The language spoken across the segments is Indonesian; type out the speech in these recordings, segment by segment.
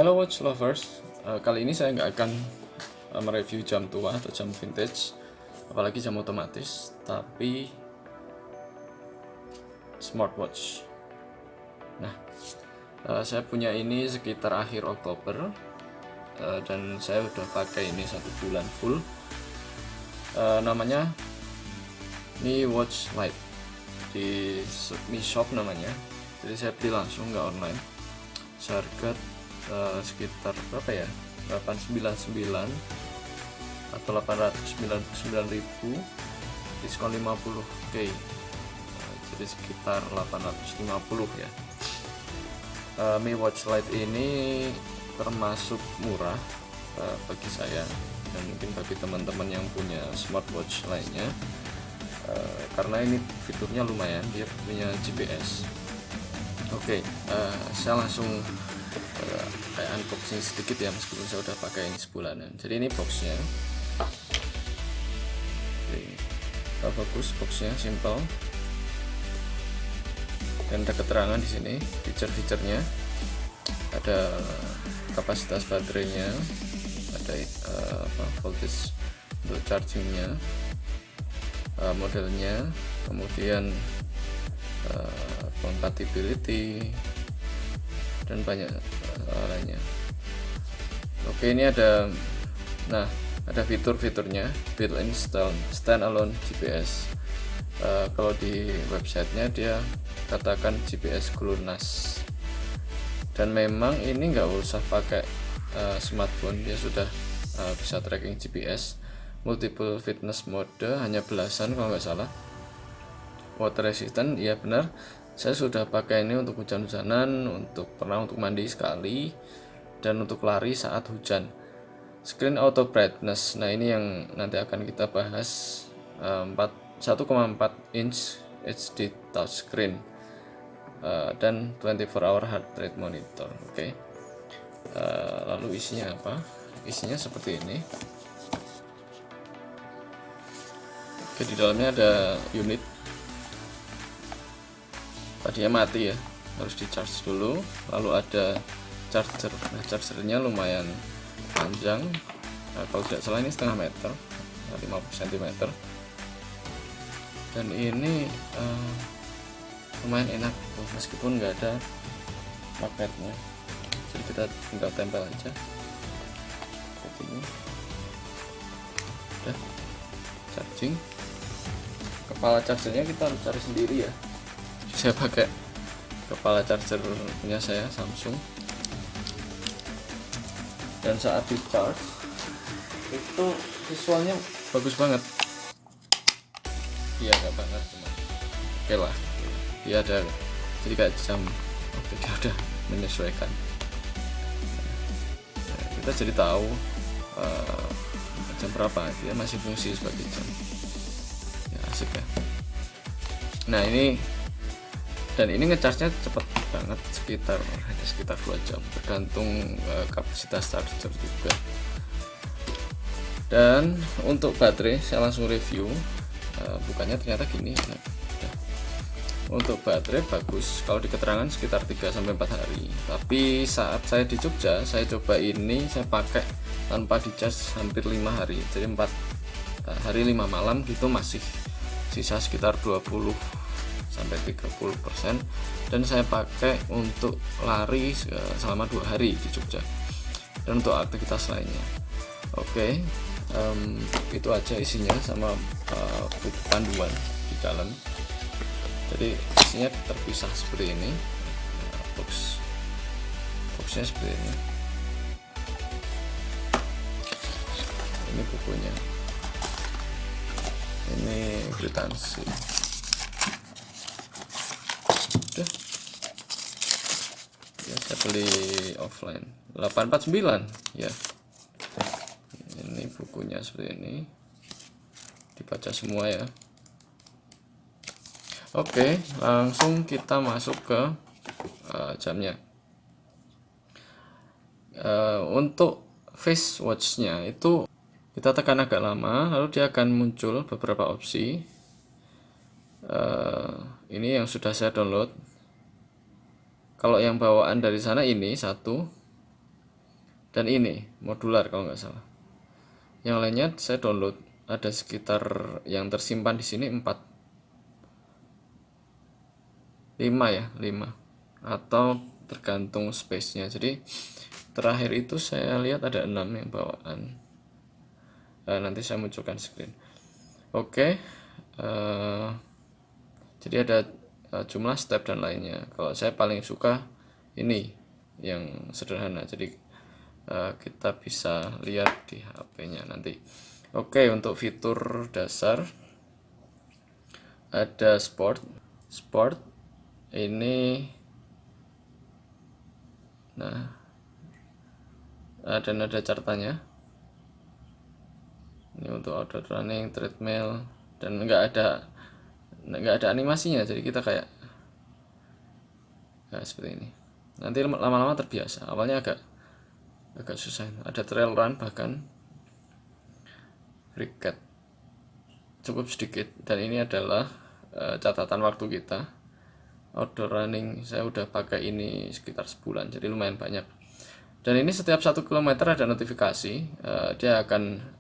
Hello watch lovers, kali ini saya nggak akan mereview jam tua atau jam vintage, apalagi jam otomatis, tapi smartwatch. Nah, saya punya ini sekitar akhir Oktober, dan saya udah pakai ini 1 bulan full. Namanya Mi Watch Lite di Mi Shop namanya, jadi saya beli langsung, nggak online. Seharga sekitar berapa ya, 899 atau 899.000, diskon 50k, jadi sekitar 850 ya. Mi Watch Lite ini termasuk murah bagi saya dan mungkin bagi teman-teman yang punya smartwatch lainnya, karena ini fiturnya lumayan, dia punya GPS. Oke, saya langsung kayak unboxing sedikit ya, meskipun saya udah pakai ini sebulanan. Jadi ini boxnya. Oke, bagus, boxnya simple dan ada keterangan di sini fitur-fiturnya. Ada kapasitas baterainya, ada voltage untuk chargingnya, modelnya, kemudian compatibility dan banyak lainnya. Oke, ini ada fitur-fiturnya, built-in standalone GPS. Kalau di websitenya dia katakan GPS GLONASS, dan memang ini nggak usah pakai smartphone, dia sudah bisa tracking GPS. Multiple fitness mode, hanya belasan kalau nggak salah. Water resistant, iya benar, saya sudah pakai ini untuk hujan-hujanan, untuk mandi sekali, dan untuk lari saat hujan. Screen auto brightness, nah ini yang nanti akan kita bahas. 1,4 inch HD touchscreen, dan 24 hour heart rate monitor. Oke. Lalu isinya apa? Isinya seperti ini. Oke, di dalamnya ada unit. Tadinya mati ya, harus di charge dulu. Lalu ada charger. Nah, chargernya lumayan panjang, kalau tidak salah ini setengah meter, 50 cm, dan ini lumayan enak meskipun nggak ada magnetnya, jadi kita tinggal tempel aja seperti ini. Udah charging. Kepala chargernya kita harus cari sendiri ya, saya pakai kepala charger punya saya Samsung, dan saat di charge itu visualnya bagus banget. Iya, gak banget cuma oke lah, dia ada jadi kayak jam. Oke, dia udah menyesuaikan. Nah, kita jadi tahu jam berapa, dia masih fungsi sebagai jam ya, asik ya. Nah ini ngecharge-nya cepet banget, sekitar 2 jam, tergantung kapasitas charger juga. Dan untuk baterai saya langsung review, bukannya ternyata gini. Nah, untuk baterai bagus, kalau di keterangan sekitar 3-4 hari, tapi saat saya di Jogja saya coba ini, saya pakai tanpa di charge hampir 5 hari, jadi 4 hari 5 malam gitu, masih sisa sekitar 20-30%, dan saya pakai untuk lari selama 2 hari di Jogja dan untuk aktivitas lainnya. Oke, itu aja isinya, sama buku panduan di dalam. Jadi isinya terpisah seperti ini. Boxnya seperti ini. Ini bukunya, ini kwitansi. Udah ya, saya beli offline 849 ya. Ini bukunya seperti ini, dibaca semua ya. Oke, langsung kita masuk ke jamnya. Untuk face watch-nya itu kita tekan agak lama, lalu dia akan muncul beberapa opsi. Ini yang sudah saya download. Kalau yang bawaan dari sana ini satu, dan ini modular kalau nggak salah. Yang lainnya saya download, ada sekitar yang tersimpan di sini 5 ya, 5 atau tergantung space-nya. Jadi terakhir itu saya lihat ada 6 yang bawaan. Nanti saya munculkan screen. Oke, jadi ada jumlah step dan lainnya. Kalau saya paling suka ini yang sederhana, jadi kita bisa lihat di HP-nya nanti. Oke, untuk fitur dasar ada sport ini. Nah, dan ada cartanya. Ini untuk outdoor running, treadmill, dan nggak ada animasinya, jadi kita kayak seperti ini. Nanti lama-lama terbiasa. Awalnya agak susah. Ada trail run, bahkan cricket cukup sedikit, dan ini adalah catatan waktu kita. Outdoor running saya udah pakai ini sekitar sebulan, jadi lumayan banyak. Dan ini setiap 1 kilometer ada notifikasi, dia akan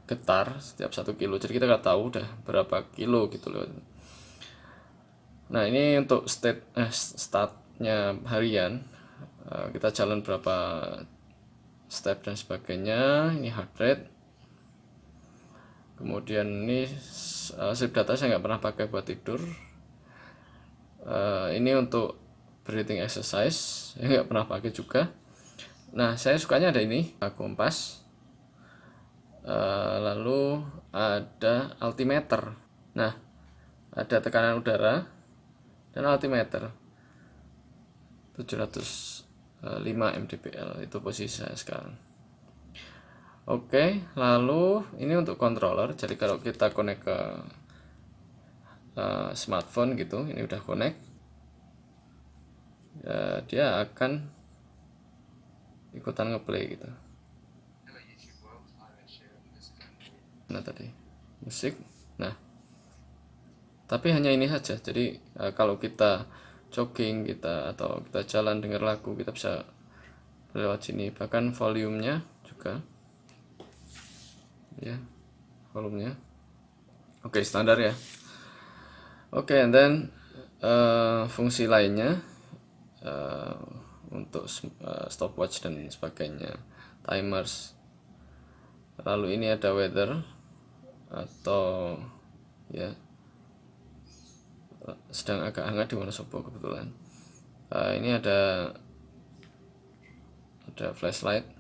getar setiap 1 kilo, jadi kita nggak tahu udah berapa kilo gitu loh. Nah, ini untuk startnya harian, kita jalan berapa step dan sebagainya. Ini heart rate. Kemudian ini sleep data saya nggak pernah pakai buat tidur. Ini untuk breathing exercise saya nggak pernah pakai juga. Nah, saya sukanya ada ini kompas, lalu ada altimeter. Nah, ada tekanan udara dan altimeter 705 mdpl, itu posisi saya sekarang. Oke, lalu ini untuk controller. Jadi kalau kita connect ke smartphone gitu, ini udah connect, dia akan ikutan ngeplay gitu. Nah, tadi musik. Nah, tapi hanya ini saja. Jadi kalau kita jogging atau kita jalan dengar lagu, kita bisa lewat sini. Bahkan volumenya juga, ya, volumenya oke, standar ya. Oke, and then fungsi lainnya untuk stopwatch dan sebagainya, timers. Lalu ini ada weather, atau ya sedang agak hangat di Wonosobo kebetulan. Ini ada flashlight,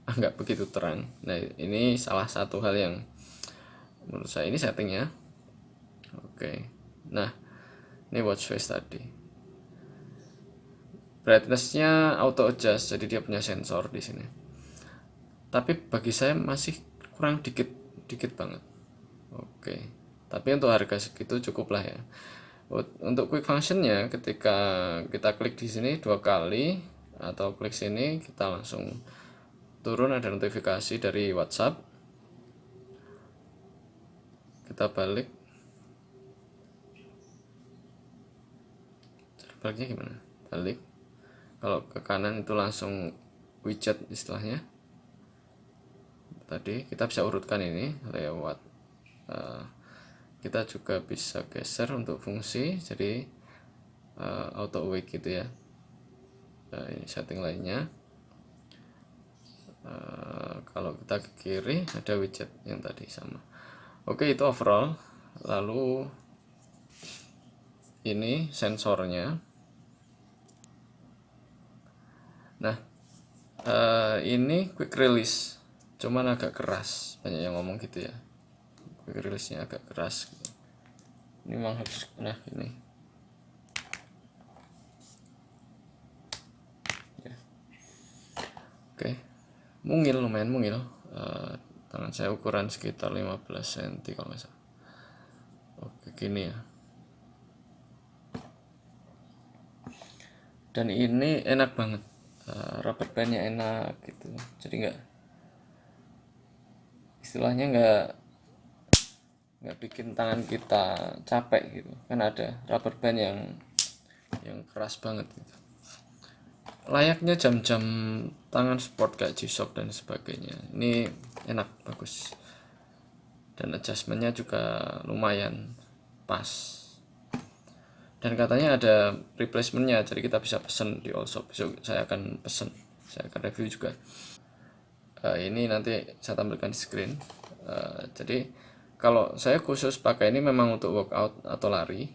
nggak begitu terang. Nah, ini salah satu hal yang menurut saya ini settingnya. Oke, nah ini watch face tadi, brightnessnya auto adjust, jadi dia punya sensor di sini. Tapi bagi saya masih kurang dikit banget. Oke, tapi untuk harga segitu cukup lah ya. Untuk quick functionnya, ketika kita klik di sini 2 kali atau klik sini, kita langsung turun, ada notifikasi dari WhatsApp. Kita baliknya gimana? Balik, kalau ke kanan itu langsung widget istilahnya. Tadi kita bisa urutkan ini lewat kita juga bisa geser untuk fungsi, jadi auto wake gitu ya. Ini setting lainnya. Kalau kita ke kiri ada widget yang tadi sama. Oke, itu overall. Lalu ini sensornya. Nah, ini quick release, cuman agak keras, banyak yang ngomong gitu ya, quick release nya agak keras gitu. Ini memang harus, nah ini ya. Oke, lumayan mungil. Tangan saya ukuran sekitar 15 cm kalau nggak salah. Oke, gini ya. Dan ini enak banget, rubber bandnya enak gitu, jadi istilahnya nggak bikin tangan kita capek gitu kan. Ada rubber band yang keras banget gitu. layaknya jam-jam tangan sport kayak G-Shock dan sebagainya. Ini enak, bagus, dan adjustmentnya juga lumayan pas, dan katanya ada replacementnya, jadi kita bisa pesen di Allshop. Besok saya akan pesen, saya akan review juga. Ini nanti saya tampilkan di screen. Jadi kalau saya khusus pakai ini memang untuk workout atau lari,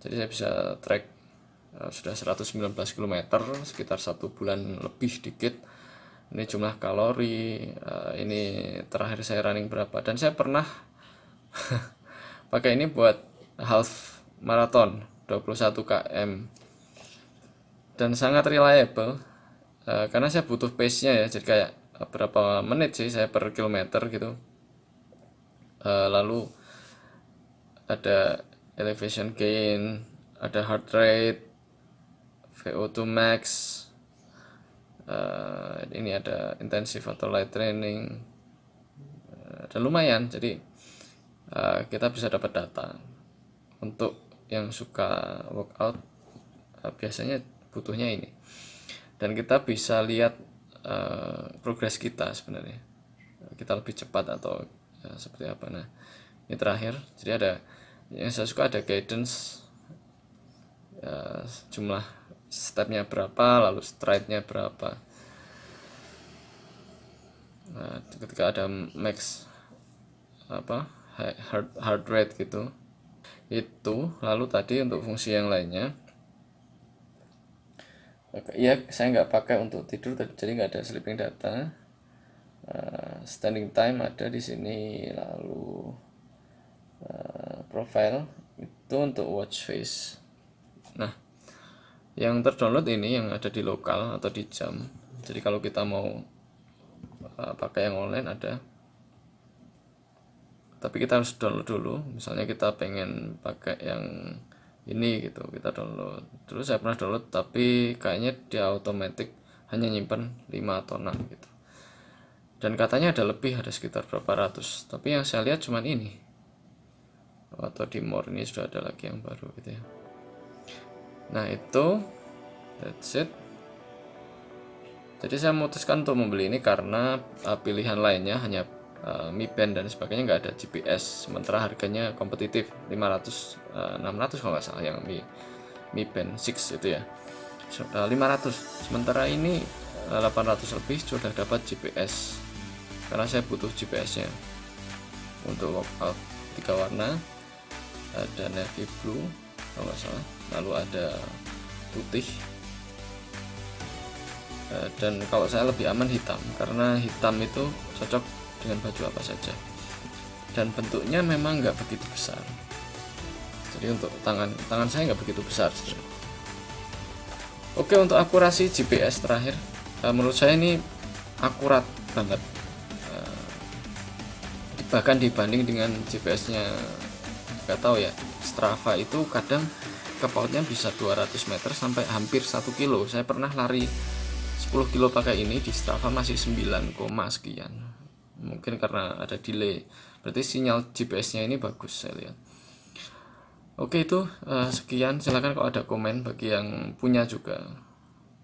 jadi saya bisa track sudah 119 km, sekitar 1 bulan lebih dikit. Ini jumlah kalori, ini terakhir saya running berapa, dan saya pernah pakai ini buat half marathon 21 km, dan sangat reliable, karena saya butuh pace nya ya, jadi kayak berapa menit sih saya per kilometer gitu. Lalu ada elevation gain, ada heart rate, VO2 max, ini ada intensive atau light training, dan lumayan, jadi kita bisa dapat data. Untuk yang suka workout biasanya butuhnya ini, dan kita bisa lihat progres kita sebenarnya, kita lebih cepat atau seperti apa. Nah, ini terakhir, jadi ada yang saya suka, ada guidance, jumlah stepnya berapa, lalu stride-nya berapa. Nah, ketika ada max heart rate gitu, itu. Lalu tadi untuk fungsi yang lainnya, ya saya nggak pakai untuk tidur, jadi nggak ada sleeping data. Standing time ada di sini, lalu profile itu untuk watch face. Nah, yang terdownload ini yang ada di lokal atau di jam, jadi kalau kita mau pakai yang online ada, tapi kita harus download dulu. Misalnya kita pengen pakai yang ini gitu, kita download. Terus saya pernah download, tapi kayaknya dia otomatis hanya nyimpan 5 atau 6 gitu, dan katanya ada lebih, ada sekitar berapa ratus, tapi yang saya lihat cuman ini. Atau di more ini sudah ada lagi yang baru gitu ya. Nah itu, that's it. Jadi saya memutuskan untuk membeli ini karena pilihan lainnya hanya Mi Band dan sebagainya, nggak ada GPS, sementara harganya kompetitif, 500 600 kalau nggak salah yang Mi Band 6 itu ya, 500, sementara ini 800 lebih sudah dapat GPS, karena saya butuh GPS nya untuk workout. 3 warna, ada navy blue kalau nggak salah, lalu ada putih, dan kalau saya lebih aman hitam, karena hitam itu cocok dengan baju apa saja, dan bentuknya memang nggak begitu besar. Jadi untuk tangan saya nggak begitu besar sebenarnya. Oke, untuk akurasi GPS terakhir, menurut saya ini akurat banget, bahkan dibanding dengan GPS-nya, nggak tahu ya, Strava itu kadang kepautnya bisa 200 meter sampai hampir 1 kilo. Saya pernah lari 10 kilo pakai ini, di Strava masih 9, sekian. Mungkin karena ada delay, berarti sinyal GPS-nya ini bagus saya lihat. Oke, itu sekian. Silakan kalau ada komen bagi yang punya juga.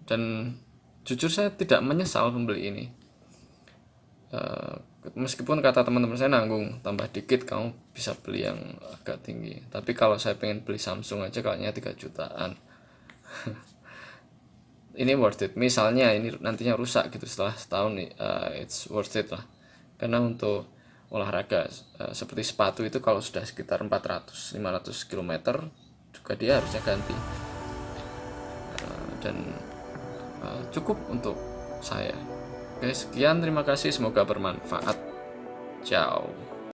Dan jujur saya tidak menyesal membeli ini. Meskipun kata teman-teman saya, nanggung, tambah dikit kamu bisa beli yang agak tinggi. Tapi kalau saya pengen beli Samsung aja kayaknya 3 jutaan. Ini worth it. Misalnya ini nantinya rusak gitu setelah setahun, it's worth it lah. Karena untuk olahraga seperti sepatu itu kalau sudah sekitar 400-500 km juga dia harusnya ganti, dan cukup untuk saya. Oke, sekian, terima kasih, semoga bermanfaat. Ciao.